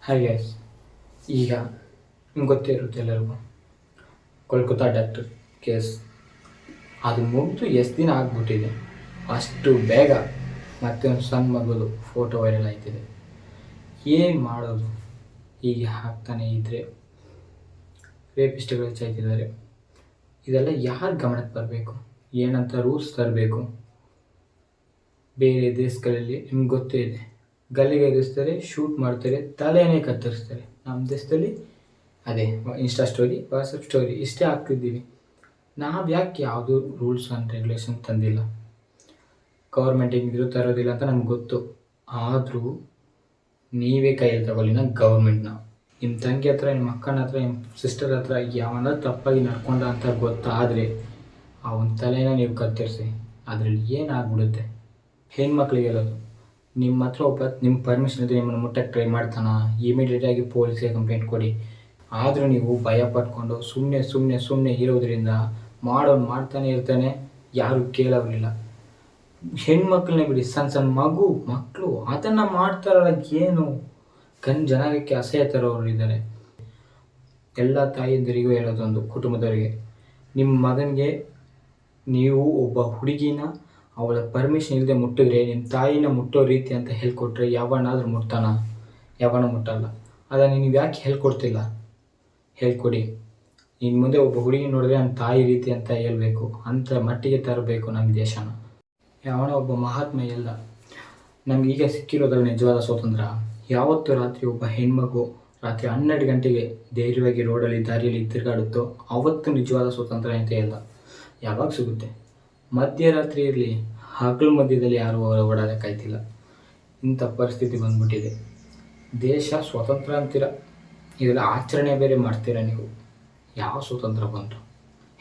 Hi guys, ಈಗ ನಿಮ್ಗೆ ಗೊತ್ತೇ ಇರುತ್ತೆ ಎಲ್ಲರಿಗೂ ಕೋಲ್ಕತ್ತಾ ಡಾಕ್ಟರ್ ಕೇಸ್. ಅದು ಮುಗಿದು ಎಷ್ಟು ದಿನ ಆಗ್ಬಿಟ್ಟಿದೆ, ಅಷ್ಟು ಬೇಗ ಮತ್ತೆ ಒಂದು ಸಣ್ಣ ಮಗಳು ಫೋಟೋ ವೈರಲ್ ಆಯ್ತಿದೆ. ಏನು ಮಾಡೋದು? ಹೀಗೆ ಹಾಕ್ತಾನೆ ಇದ್ದರೆ ರೇಪಿಸ್ಟ್ಗಳು ಹೆಚ್ಚಾಯ್ತಿದ್ದಾರೆ. ಇದೆಲ್ಲ ಯಾರು ಗಮನಕ್ಕೆ ಬರಬೇಕು? ಏನಂತ ರೂಲ್ಸ್ ತರಬೇಕು? ಬೇರೆ ದೇಶಗಳಲ್ಲಿ ನಿಮ್ಗೆ ಗೊತ್ತೇ ಇದೆ, ಗಲ್ಲಿಗೆ ಎದುರಿಸ್ತಾರೆ, ಶೂಟ್ ಮಾಡ್ತಾರೆ, ತಲೆನೇ ಕತ್ತರಿಸ್ತಾರೆ. ನಮ್ಮ ದೇಶದಲ್ಲಿ ಅದೇ ಇನ್ಸ್ಟಾ ಸ್ಟೋರಿ, ವಾಟ್ಸಪ್ ಸ್ಟೋರಿ ಇಷ್ಟೇ ಹಾಕ್ತಿದ್ದೀವಿ. ನಾವು ಯಾಕೆ ಯಾವುದೂ ರೂಲ್ಸ್ ಆ್ಯಂಡ್ ರೆಗ್ಯುಲೇಷನ್ ತಂದಿಲ್ಲ? ಗೌರ್ಮೆಂಟ್ ಹೆಂಗಿದ್ರು ತರೋದಿಲ್ಲ ಅಂತ ನಮ್ಗೆ ಗೊತ್ತು. ಆದರೂ ನೀವೇ ಕೈಯಲ್ಲಿ ತಗೊಳ್ಳಿನ ಗೌರ್ಮೆಂಟ್ನ. ನಿಮ್ಮ ತಂಗಿ ಹತ್ರ, ನಿಮ್ಮ ಅಕ್ಕನ ಹತ್ರ, ನಿಮ್ಮ ಸಿಸ್ಟರ್ ಹತ್ರ ಯಾವನ ತಪ್ಪಾಗಿ ನಡ್ಕೊಂಡ ಅಂತ ಗೊತ್ತಾದರೆ ಅವನ ತಲೆನ ನೀವು ಕತ್ತರಿಸಿ. ಅದರಲ್ಲಿ ಏನಾಗ್ಬಿಡುತ್ತೆ? ಹೆಣ್ಮಕ್ಳಿಗೆ ಹೇಳೋದು, ನಿಮ್ಮ ಹತ್ರ ನಿಮ್ಮ ಪರ್ಮಿಷನ್ ಇದ್ದರೆ ನಿಮ್ಮನ್ನು ಮುಟ್ಟಕ್ಕೆ ಟ್ರೈ ಮಾಡ್ತಾನೆ, ಇಮಿಡಿಯೇಟಾಗಿ ಪೊಲೀಸ್ಗೆ ಕಂಪ್ಲೇಂಟ್ ಕೊಡಿ. ಆದರೂ ನೀವು ಭಯ ಪಟ್ಕೊಂಡು ಸುಮ್ಮನೆ ಇರೋದ್ರಿಂದ ಮಾಡೋನು ಮಾಡ್ತಾನೆ ಇರ್ತಾನೆ, ಯಾರೂ ಕೇಳೋರಿಲ್ಲ. ಹೆಣ್ಮಕ್ಳನ್ನೇ ಬಿಡಿ, ಸಣ್ಣ ಮಕ್ಕಳು ಅದನ್ನು ಮಾಡ್ತಾರಲ್ಲ, ಏನು ಜನಕ್ಕೆ ಅಸಹ್ಯ ತರೋರು ಇದ್ದಾರೆ. ಎಲ್ಲ ತಾಯಿಯಂದಿರಿಗೂ ಹೇಳೋದೊಂದು, ಕುಟುಂಬದವರಿಗೆ, ನಿಮ್ಮ ಮಗನಿಗೆ ನೀವು ಒಬ್ಬ ಹುಡುಗಿನ ಅವಳ ಪರ್ಮಿಷನ್ ಇಲ್ಲದೆ ಮುಟ್ಟಿದ್ರೆ ನಿಮ್ಮ ತಾಯಿನ ಮುಟ್ಟೋ ರೀತಿ ಅಂತ ಹೇಳ್ಕೊಟ್ರೆ ಯಾವನಾದರೂ ಮುಟ್ತಾನ? ಯಾವನೂ ಮುಟ್ಟಲ್ಲ. ಅದನ್ನು ನೀವು ಯಾಕೆ ಹೇಳ್ಕೊಡ್ತಿಲ್ಲ? ಹೇಳ್ಕೊಡಿ. ಇನ್ನು ಮುಂದೆ ಒಬ್ಬ ಹುಡುಗಿ ನೋಡಿದ್ರೆ ನಮ್ಮ ತಾಯಿ ರೀತಿ ಅಂತ ಹೇಳ್ಬೇಕು, ಅಂಥ ಮಟ್ಟಿಗೆ ತರಬೇಕು ನಮ್ಮ ದೇಶನ. ಯಾವನೋ ಒಬ್ಬ ಮಹಾತ್ಮ ಎಲ್ಲ. ನಮಗೀಗ ಸಿಕ್ಕಿರೋದ್ರಲ್ಲಿ ನಿಜವಾದ ಸ್ವಾತಂತ್ರ್ಯ. ಯಾವತ್ತು ರಾತ್ರಿ ಒಬ್ಬ ಹೆಣ್ಮಗು ರಾತ್ರಿ 12 ಗಂಟೆಗೆ ಧೈರ್ಯವಾಗಿ ರೋಡಲ್ಲಿ ದಾರಿಯಲ್ಲಿ ತಿರುಗಾಡುತ್ತೋ ಅವತ್ತು ನಿಜವಾದ ಸ್ವಾತಂತ್ರ್ಯ ಅಂತ ಇಲ್ಲ. ಯಾವಾಗ ಸಿಗುತ್ತೆ? ಮಧ್ಯರಾತ್ರಿ ಇರಲಿ, ಹಗಲು ಮಧ್ಯದಲ್ಲಿ ಯಾರೂ ಓಡಾಡೋಕ್ಕಾಯ್ತಿಲ್ಲ. ಇಂಥ ಪರಿಸ್ಥಿತಿ ಬಂದ್ಬಿಟ್ಟಿದೆ. ದೇಶ ಸ್ವತಂತ್ರ ಅಂತೀರ, ಇದೆಲ್ಲ ಆಚರಣೆ ಬೇರೆ ಮಾಡ್ತೀರ ನೀವು. ಯಾವ ಸ್ವತಂತ್ರ ಬಂತು?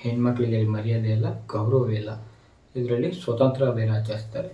ಹೆಣ್ಮಕ್ಳಿಗೆ ಮರ್ಯಾದೆ ಇಲ್ಲ, ಗೌರವ ಇಲ್ಲ, ಇದರಲ್ಲಿ ಸ್ವತಂತ್ರ ಬೇರೆ ಆಚರಿಸ್ತಾರೆ.